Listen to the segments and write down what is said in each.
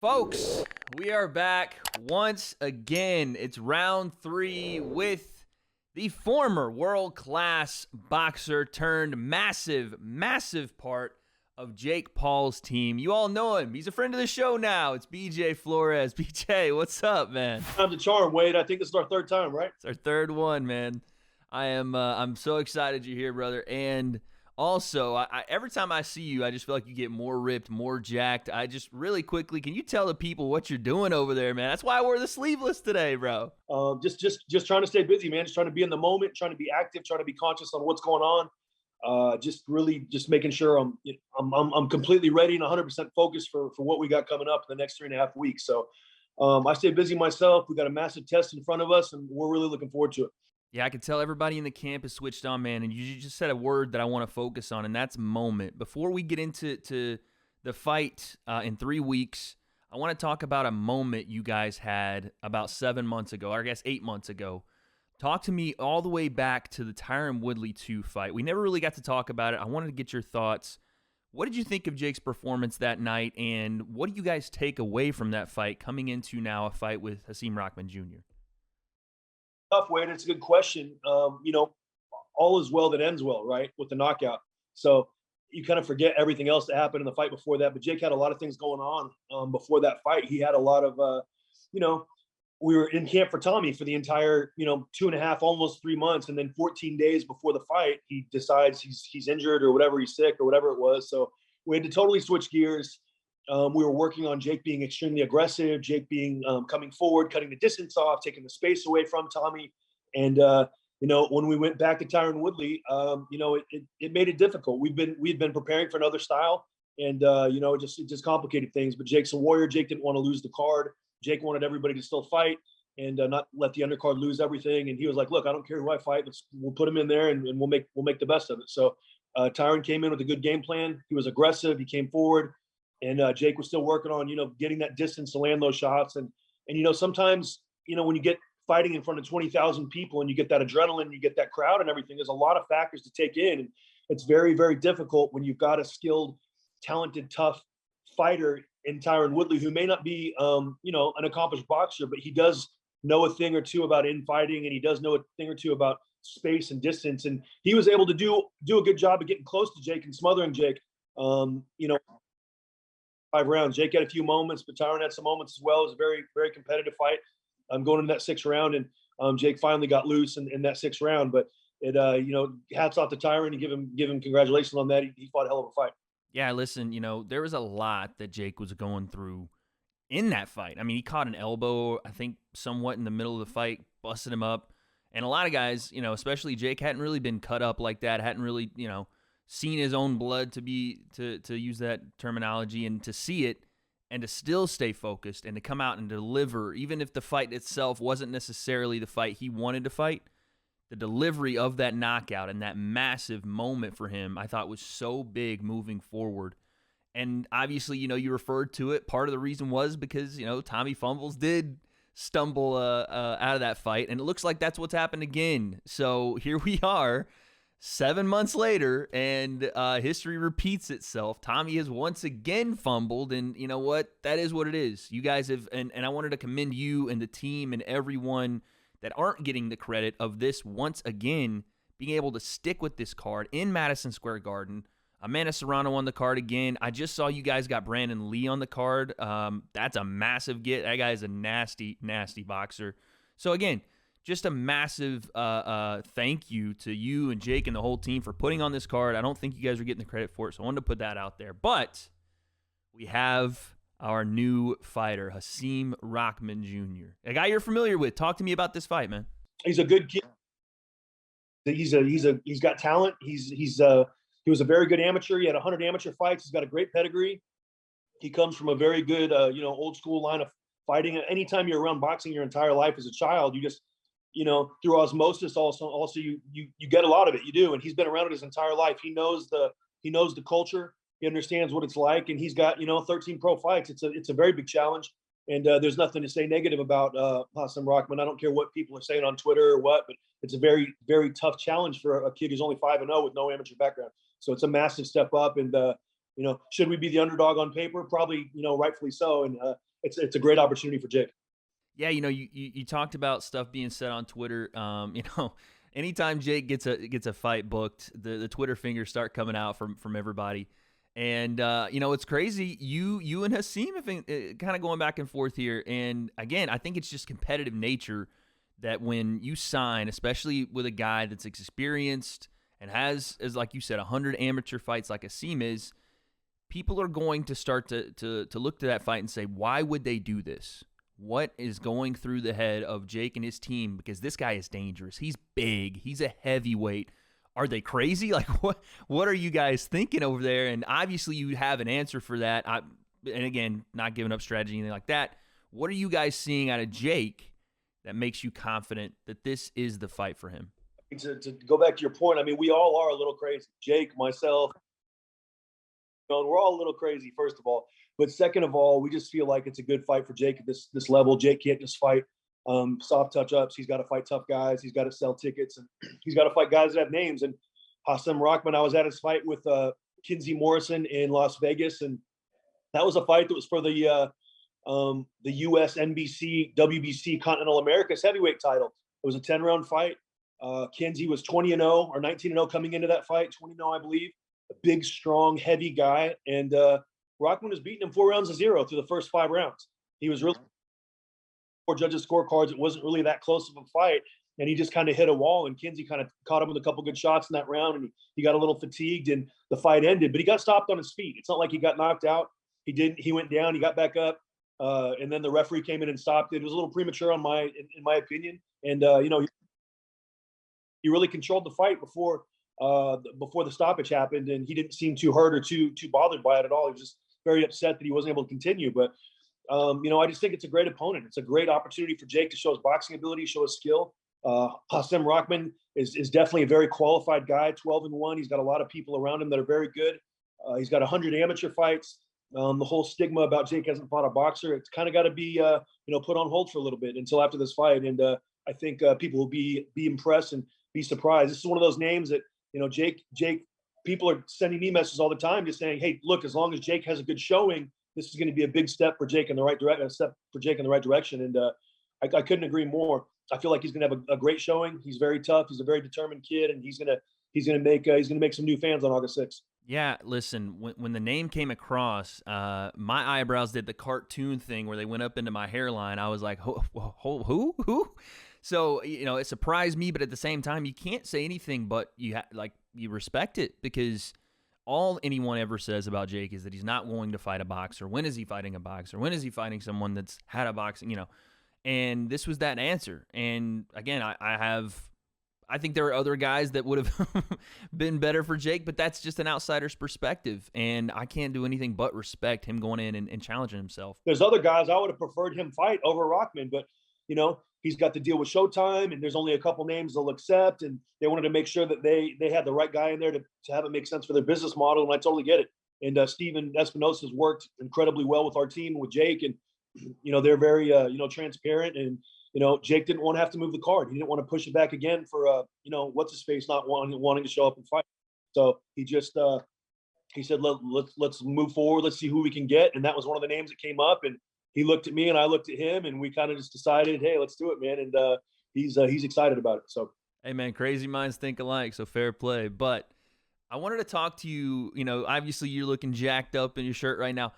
Folks, we are back once again. It's round 3 with the former world-class boxer turned massive part of Jake Paul's team. You all know him. He's a friend of the show now. It's BJ Flores. BJ, what's up, man? Time to charm, Wade. I think this is our third time, right? It's our third one, man. I'm so excited you're here, brother. And also, every time I see you, I just feel like you get more ripped, more jacked. I just really quickly, can you tell the people what you're doing over there, man? That's why I wore the sleeveless today, bro. Just trying to stay busy, man. Just trying to be in the moment, trying to be active, trying to be conscious on what's going on. Just really, just making sure I'm completely ready and 100% focused for what we got coming up in the next 3.5 weeks. So I stay busy myself. We got a massive test in front of us, and we're really looking forward to it. Yeah, I can tell everybody in the camp is switched on, man. And you just said a word that I want to focus on, and that's moment. Before we get into the fight in 3 weeks, I want to talk about a moment you guys had about 7 months ago, or I guess 8 months ago. Talk to me all the way back to the Tyron Woodley II fight. We never really got to talk about it. I wanted to get your thoughts. What did you think of Jake's performance that night, and what do you guys take away from that fight coming into now a fight with Hasim Rahman Jr.? Tough, Wade. It's a good question. All is well that ends well, right? With the knockout. So you kind of forget everything else that happened in the fight before that. But Jake had a lot of things going on before that fight. He had a lot of, we were in camp for Tommy for the entire, 2.5, almost 3 months. And then 14 days before the fight, he decides he's injured or whatever, he's sick or whatever it was. So we had to totally switch gears. We were working on Jake being extremely aggressive, Jake being coming forward, cutting the distance off, taking the space away from Tommy. And, when we went back to Tyron Woodley, it made it difficult. We'd been preparing for another style, and, it just complicated things. But Jake's a warrior. Jake didn't want to lose the card. Jake wanted everybody to still fight and not let the undercard lose everything. And he was like, look, I don't care who I fight. We'll put him in there and we'll make the best of it. So Tyron came in with a good game plan. He was aggressive. He came forward. And Jake was still working on, getting that distance to land those shots. And sometimes, when you get fighting in front of 20,000 people and you get that adrenaline, you get that crowd and everything, there's a lot of factors to take in. And it's very, very difficult when you've got a skilled, talented, tough fighter in Tyron Woodley, who may not be, an accomplished boxer, but he does know a thing or two about infighting, and he does know a thing or two about space and distance. And he was able to do a good job of getting close to Jake and smothering Jake. 5 rounds. Jake had a few moments, but Tyron had some moments as well. It was a very, very competitive fight. Going into that 6th round, and Jake finally got loose in that 6th round. But it, hats off to Tyron and give him congratulations on that. He fought a hell of a fight. Yeah, listen, there was a lot that Jake was going through in that fight. I mean, he caught an elbow, I think, somewhat in the middle of the fight, busted him up. And a lot of guys, especially Jake, hadn't really been cut up like that, hadn't really, seen his own blood, to use that terminology, and to see it and to still stay focused and to come out and deliver, even if the fight itself wasn't necessarily the fight he wanted to fight. The delivery of that knockout and that massive moment for him, I thought, was so big moving forward. And obviously, you referred to it. Part of the reason was because, Tommy Fumbles did stumble out of that fight, and it looks like that's what's happened again. So here we are, 7 months later, and history repeats itself. Tommy has once again fumbled, and you know what? That is what it is. You guys have, and I wanted to commend you and the team and everyone that aren't getting the credit of this once again, being able to stick with this card in Madison Square Garden. Amanda Serrano on the card again. I just saw you guys got Brandon Lee on the card. That's a massive get. That guy is a nasty, nasty boxer. So again, just a massive thank you to you and Jake and the whole team for putting on this card. I don't think you guys are getting the credit for it, so I wanted to put that out there. But we have our new fighter, Hasim Rahman Jr., a guy you're familiar with. Talk to me about this fight, man. He's a good kid. He's got talent. He was a very good amateur. He had 100 amateur fights. He's got a great pedigree. He comes from a very good, old school line of fighting. Anytime you're around boxing your entire life as a child, you just, through osmosis, also you get a lot of it. You do, and he's been around it his entire life. He knows the culture. He understands what it's like, and he's got 13 pro fights. It's a very big challenge, and there's nothing to say negative about Hasim Rahman. I don't care what people are saying on Twitter or what, but it's a very, very tough challenge for a kid who's only 5-0 with no amateur background. So it's a massive step up, and should we be the underdog on paper? Probably, rightfully so. And it's a great opportunity for Jake. Yeah, you talked about stuff being said on Twitter. Anytime Jake gets a fight booked, the Twitter fingers start coming out from everybody. And it's crazy. You and Hasim have been kind of going back and forth here. And again, I think it's just competitive nature that when you sign, especially with a guy that's experienced and has, as like you said, 100 amateur fights like Hasim is, people are going to start to look to that fight and say, why would they do this? What is going through the head of Jake and his team? Because this guy is dangerous. He's big. He's a heavyweight. Are they crazy? Like, what are you guys thinking over there? And obviously you have an answer for that. And again, not giving up strategy, anything like that. What are you guys seeing out of Jake that makes you confident that this is the fight for him? To go back to your point, I mean, we all are a little crazy. Jake, myself, we're all a little crazy, first of all. But second of all, we just feel like it's a good fight for Jake at this level. Jake can't just fight soft touch-ups. He's got to fight tough guys. He's got to sell tickets. And he's got to fight guys that have names. And Hasim Rahman, I was at his fight with Kinsey Morrison in Las Vegas. And that was a fight that was for the US NBC WBC Continental Americas heavyweight title. It was a 10-round fight. Kinsey was 20-0 or 19-0 coming into that fight, 20-0, I believe. A big, strong, heavy guy. And Rahman was beating him 4-0 through the first 5 rounds. He was really, for judges' scorecards, it wasn't really that close of a fight. And he just kind of hit a wall, and Kinsey kind of caught him with a couple good shots in that round, and he got a little fatigued, and the fight ended. But he got stopped on his feet. It's not like he got knocked out. He didn't. He went down. He got back up, and then the referee came in and stopped it. It was a little premature in my opinion. And he really controlled the fight before the stoppage happened, and he didn't seem too hurt or too bothered by it at all. He was just very upset that he wasn't able to continue. But I just think it's a great opponent. It's a great opportunity for Jake to show his boxing ability, show his skill. Hasim Rahman is definitely a very qualified guy, 12-1. He's got a lot of people around him that are very good. He's got 100 amateur fights. The whole stigma about Jake hasn't fought a boxer, it's kind of got to be put on hold for a little bit until after this fight. And I think people will be impressed and be surprised. This is one of those names that Jake. People are sending me messages all the time, just saying, "Hey, look, as long as Jake has a good showing, this is going to be a big step for Jake in the right direction." And I couldn't agree more. I feel like he's going to have a great showing. He's very tough. He's a very determined kid, and he's going to make some new fans on August 6th. Yeah, listen, when the name came across, my eyebrows did the cartoon thing where they went up into my hairline. I was like, who? So, it surprised me, but at the same time, you can't say anything but you respect it, because all anyone ever says about Jake is that he's not going to fight a boxer. When is he fighting a boxer? When is he fighting someone that's had a boxing, And this was that answer. And again, I think there are other guys that would have been better for Jake, but that's just an outsider's perspective. And I can't do anything but respect him going in and challenging himself. There's other guys I would have preferred him fight over Rahman, but he's got to deal with Showtime, and there's only a couple names they'll accept, and they wanted to make sure that they had the right guy in there to have it make sense for their business model, and I totally get it. And Steven Espinosa has worked incredibly well with our team and with Jake, and they're very transparent, and Jake didn't want to have to move the card. He didn't want to push it back again for what's his face not wanting to show up and fight. So he just he said, let's move forward, let's see who we can get, and that was one of the names that came up, and he looked at me and I looked at him, and we kind of just decided, hey, let's do it, man. And he's excited about it. So, hey, man, crazy minds think alike. So fair play. But I wanted to talk to you. Obviously you're looking jacked up in your shirt right now.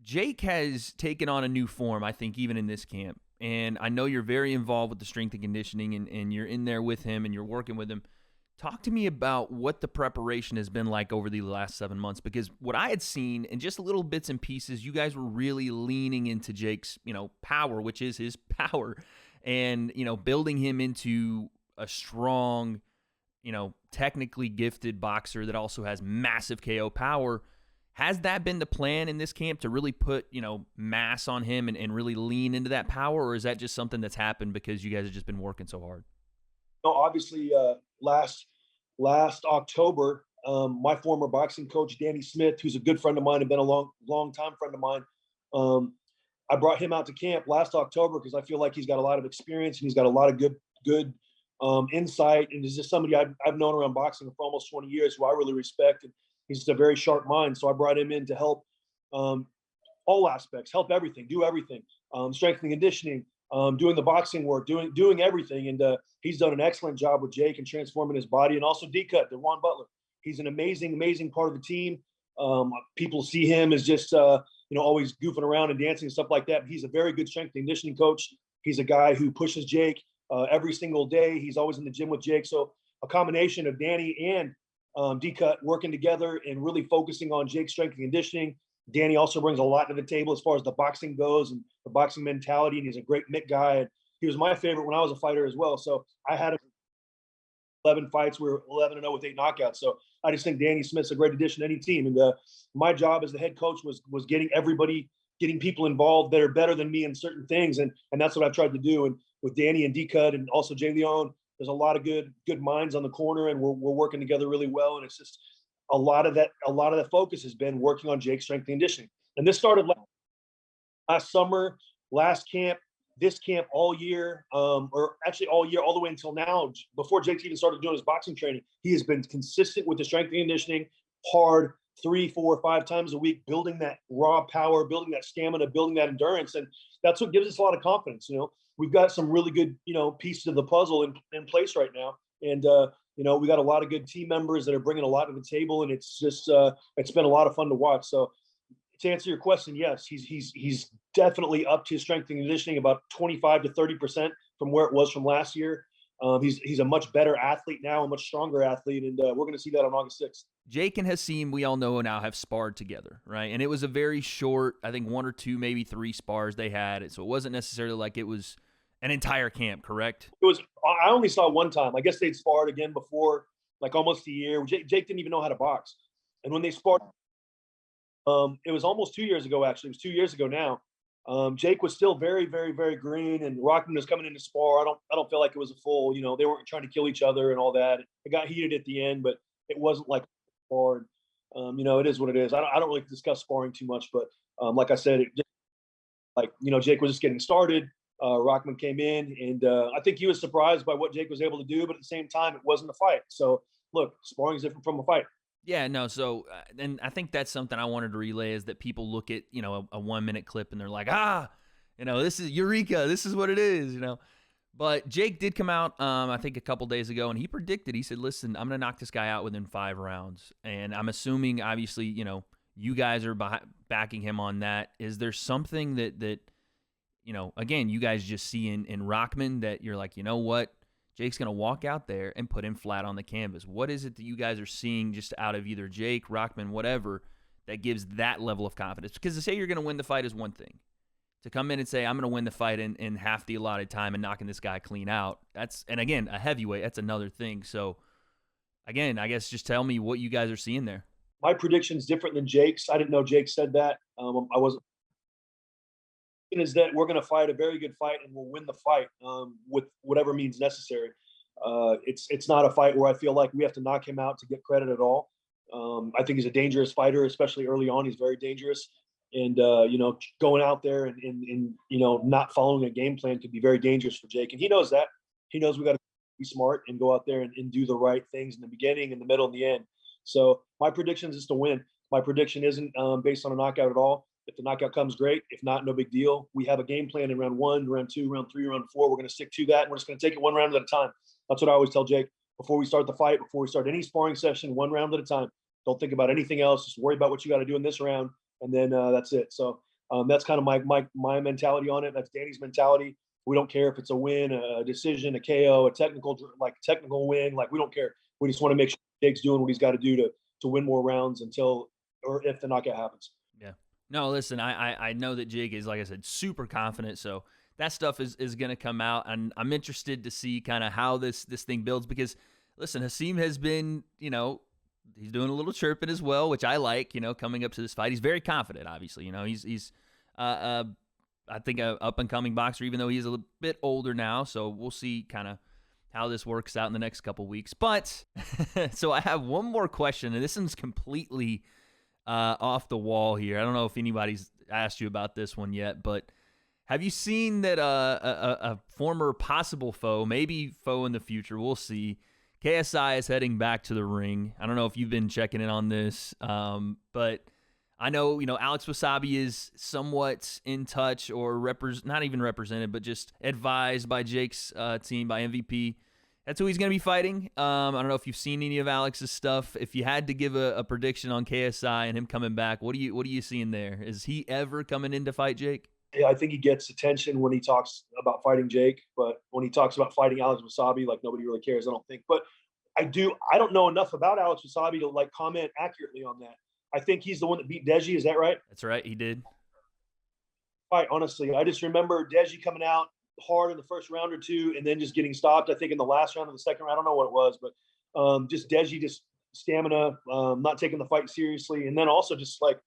Jake has taken on a new form, I think, even in this camp. And I know you're very involved with the strength and conditioning, and you're in there with him and you're working with him. Talk to me about what the preparation has been like over the last 7 months, because what I had seen in just little bits and pieces, you guys were really leaning into Jake's, power, which is his power, and, building him into a strong, technically gifted boxer that also has massive KO power. Has that been the plan in this camp, to really put, mass on him and really lean into that power, or is that just something that's happened because you guys have just been working so hard? No, obviously, last October, my former boxing coach, Danny Smith, who's a good friend of mine and been a long time friend of mine, I brought him out to camp last October because I feel like he's got a lot of experience and he's got a lot of good insight, and he's just somebody I've known around boxing for almost 20 years who I really respect, and he's just a very sharp mind. So I brought him in to help all aspects, help everything, do everything, strength and conditioning, doing the boxing work, doing everything. And he's done an excellent job with Jake and transforming his body. And also D-Cut, Dewan Butler. He's an amazing part of the team. People see him as just, always goofing around and dancing and stuff like that. But he's a very good strength and conditioning coach. He's a guy who pushes Jake every single day. He's always in the gym with Jake. So a combination of Danny and D-Cut working together and really focusing on Jake's strength and conditioning. Danny also brings a lot to the table as far as the boxing goes and the boxing mentality. And he's a great mitt guy. And he was my favorite when I was a fighter as well. So I had 11 fights. We were 11-0 with 8 knockouts. So I just think Danny Smith's a great addition to any team. And my job as the head coach was getting people involved that are better than me in certain things. And that's what I've tried to do. And with Danny and D-Cut and also Jay Leon, there's a lot of good minds on the corner, and we're working together really well. And it's just a lot of that focus has been working on Jake's strength and conditioning. And this started last summer, last camp, this camp all year, or actually all year, all the way until now. Before Jake's even started doing his boxing training, he has been consistent with the strength and conditioning, hard, 3, 4, 5 times a week, building that raw power, building that stamina, building that endurance. And that's what gives us a lot of confidence. We've got some really good, pieces of the puzzle in place right now. And, we got a lot of good team members that are bringing a lot to the table, and it's just, it's been a lot of fun to watch. So to answer your question, yes, he's definitely upped his strength and conditioning about 25 to 30% from where it was from last year. He's a much better athlete now, a much stronger athlete, and we're going to see that on August 6th. Jake and Hasim, we all know now, have sparred together, right? And it was a very short, I think 1 or 2, maybe 3 spars they had. So it wasn't necessarily like it was an entire camp, correct? I only saw one time. I guess they'd sparred again before, like almost a year. Jake didn't even know how to box. And when they sparred, it was almost 2 years ago, actually. It was 2 years ago now. Jake was still very, very, very green, and Rockman was coming in to spar. I don't feel like it was a full, they weren't trying to kill each other and all that. It got heated at the end, but it wasn't like spar. It is what it is. I don't really discuss sparring too much, but like I said, Jake was just getting started. Rockman came in, and I think he was surprised by what Jake was able to do, but at the same time, it wasn't a fight. So, look, sparring is different from a fight. Yeah, no, so, and I think that's something I wanted to relay is that people look at, a 1-minute clip and they're like, this is Eureka, this is what it is, But Jake did come out, I think a couple days ago, and he said, listen, I'm going to knock this guy out within 5 rounds. And I'm assuming, obviously, you guys are backing him on that. Is there something that again, you guys just see in Rockman that you're like, you know what? Jake's going to walk out there and put him flat on the canvas. What is it that you guys are seeing just out of either Jake, Rockman, whatever, that gives that level of confidence? Because to say you're going to win the fight is one thing. To come in and say, I'm going to win the fight in half the allotted time and knocking this guy clean out, and again, a heavyweight, that's another thing. So, again, I guess just tell me what you guys are seeing there. My prediction's different than Jake's. I didn't know Jake said that. I wasn't. Is that we're going to fight a very good fight and we'll win the fight with whatever means necessary. It's not a fight where I feel like we have to knock him out to get credit at all. I think he's a dangerous fighter, especially early on. He's very dangerous. And, going out there and not following a game plan could be very dangerous for Jake. And he knows that. He knows we got to be smart and go out there and do the right things in the beginning, in the middle, and the end. So my prediction is to win. My prediction isn't based on a knockout at all. If the knockout comes, great. If not, no big deal. We have a game plan in round 1, round 2, round 3, round 4. We're going to stick to that, and we're just going to take it one round at a time. That's what I always tell Jake before we start the fight, before we start any sparring session, one round at a time. Don't think about anything else. Just worry about what you got to do in this round, and then that's it. So that's kind of my mentality on it. That's Danny's mentality. We don't care if it's a win, a decision, a KO, a technical win. Like, we don't care. We just want to make sure Jake's doing what he's got to do to win more rounds until or if the knockout happens. Yeah. No, listen, I know that Jake is, like I said, super confident, so that stuff is going to come out, and I'm interested to see kind of how this thing builds because, listen, Hasim has been, he's doing a little chirping as well, which I like, coming up to this fight. He's very confident, obviously. He's I think, a up-and-coming boxer, even though he's a little bit older now, so we'll see kind of how this works out in the next couple weeks. But, so I have one more question, and this one's completely off the wall here. I don't know if anybody's asked you about this one yet, but have you seen that a former possible foe, maybe foe in the future, we'll see, KSI is heading back to the ring. I don't know if you've been checking in on this, but I know, Alex Wasabi is somewhat in touch or not even represented, but just advised by Jake's team, by MVP. That's who he's going to be fighting. I don't know if you've seen any of Alex's stuff. If you had to give a prediction on KSI and him coming back, what are you seeing there? Is he ever coming in to fight Jake? Yeah, I think he gets attention when he talks about fighting Jake, but when he talks about fighting Alex Wasabi, like nobody really cares, I don't think. But I don't know enough about Alex Wasabi to like comment accurately on that. I think he's the one that beat Deji. Is that right? That's right. He did. Right. Honestly, I just remember Deji coming out hard in the first round or two and then just getting stopped. I think in the last round of the second round, I don't know what it was, but just Deji, just stamina, not taking the fight seriously. And then also just like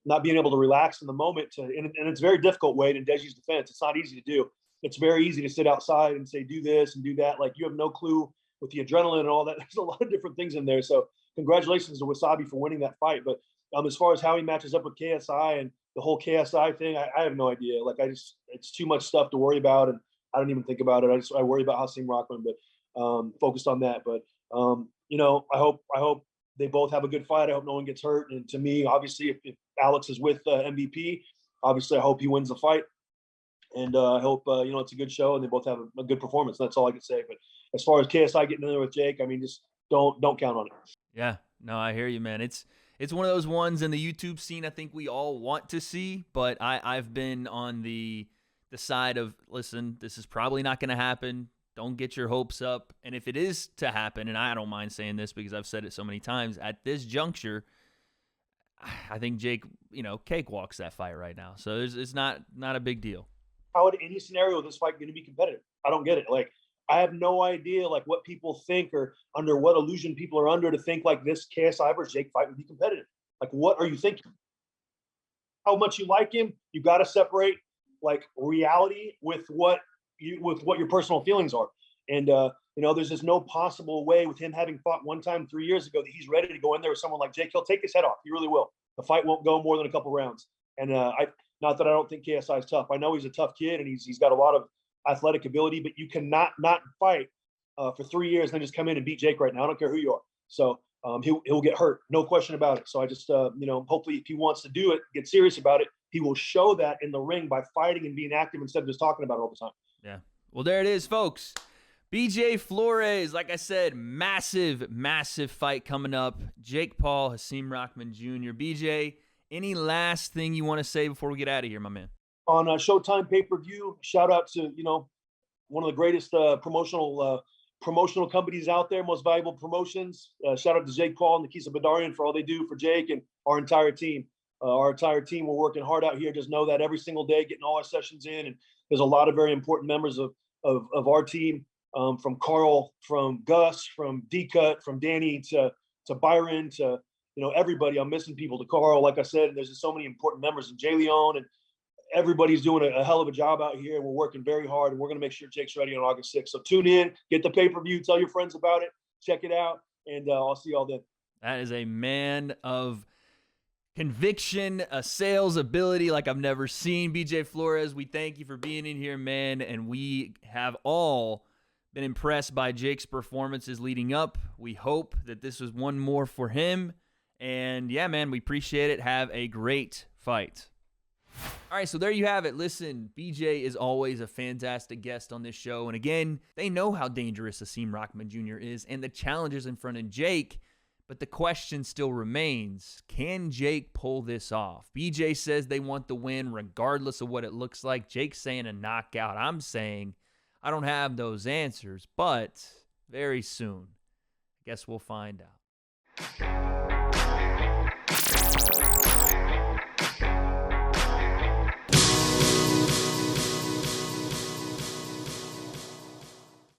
not being able to relax in the moment. And it's very difficult, Wade, in Deji's defense. It's not easy to do. It's very easy to sit outside and say, do this and do that. Like you have no clue with the adrenaline and all that. There's a lot of different things in there. So congratulations to Wasabi for winning that fight. But as far as how he matches up with KSI and the whole KSI thing, I have no idea. Like it's too much stuff to worry about, and I don't even think about it. I worry about Hasim Rahman, but focused on that. But I hope they both have a good fight. I hope no one gets hurt. And to me, obviously, if Alex is with MVP, obviously I hope he wins the fight. And I hope it's a good show and they both have a good performance. That's all I can say. But as far as KSI getting in there with Jake, I mean, just don't count on it. Yeah, no, I hear you, man. It's one of those ones in the YouTube scene I think we all want to see, but I've been on the side of, listen, this is probably not going to happen. Don't get your hopes up. And if it is to happen, and I don't mind saying this because I've said it so many times, at this juncture, I think Jake, cakewalks that fight right now. So it's not a big deal. How would any scenario this fight going to be competitive? I don't get it. Like, I have no idea like what people think or under what illusion people are under to think like this KSI versus Jake fight would be competitive. Like, what are you thinking? How much you like him? You got to separate like reality with what your personal feelings are. And there's just no possible way with him having fought one time 3 years ago that he's ready to go in there with someone like Jake. He'll take his head off. He really will. The fight won't go more than a couple rounds. And not that I don't think KSI is tough. I know he's a tough kid and he's got a lot of athletic ability, but you cannot not fight for 3 years and then just come in and beat Jake right now. I don't care who you are. So he'll get hurt, no question about it. So I just hopefully if he wants to do it, get serious about it, he will show that in the ring by fighting and being active instead of just talking about it all the time. Yeah. Well, there it is, folks. BJ Flores, like I said, massive fight coming up. Jake Paul, Hasim Rahman Jr. BJ, any last thing you want to say before we get out of here, my man? On Showtime pay-per-view, shout out to, one of the greatest promotional companies out there, most valuable promotions. Shout out to Jake Paul and Nikisa Badarian for all they do for Jake and our entire team. We're working hard out here. Just know that every single day, getting all our sessions in. And there's a lot of very important members of our team, from Carl, from Gus, from D-Cut, from Danny to Byron to, everybody. I'm missing people, to Carl, like I said. And there's just so many important members, and Jay Leon, and everybody's doing a hell of a job out here. We're working very hard, and we're going to make sure Jake's ready on August 6th. So tune in, get the pay-per-view, tell your friends about it, check it out, and I'll see y'all then. That is a man of conviction, a sales ability like I've never seen. BJ Flores, we thank you for being in here, man, and we have all been impressed by Jake's performances leading up. We hope that this was one more for him, and yeah, man, we appreciate it. Have a great fight. All right, so there you have it. Listen, BJ is always a fantastic guest on this show. And again, they know how dangerous Hasim Rahman Jr. is and the challenges in front of Jake. But the question still remains, can Jake pull this off? BJ says they want the win regardless of what it looks like. Jake's saying a knockout. I'm saying I don't have those answers, but very soon, I guess we'll find out.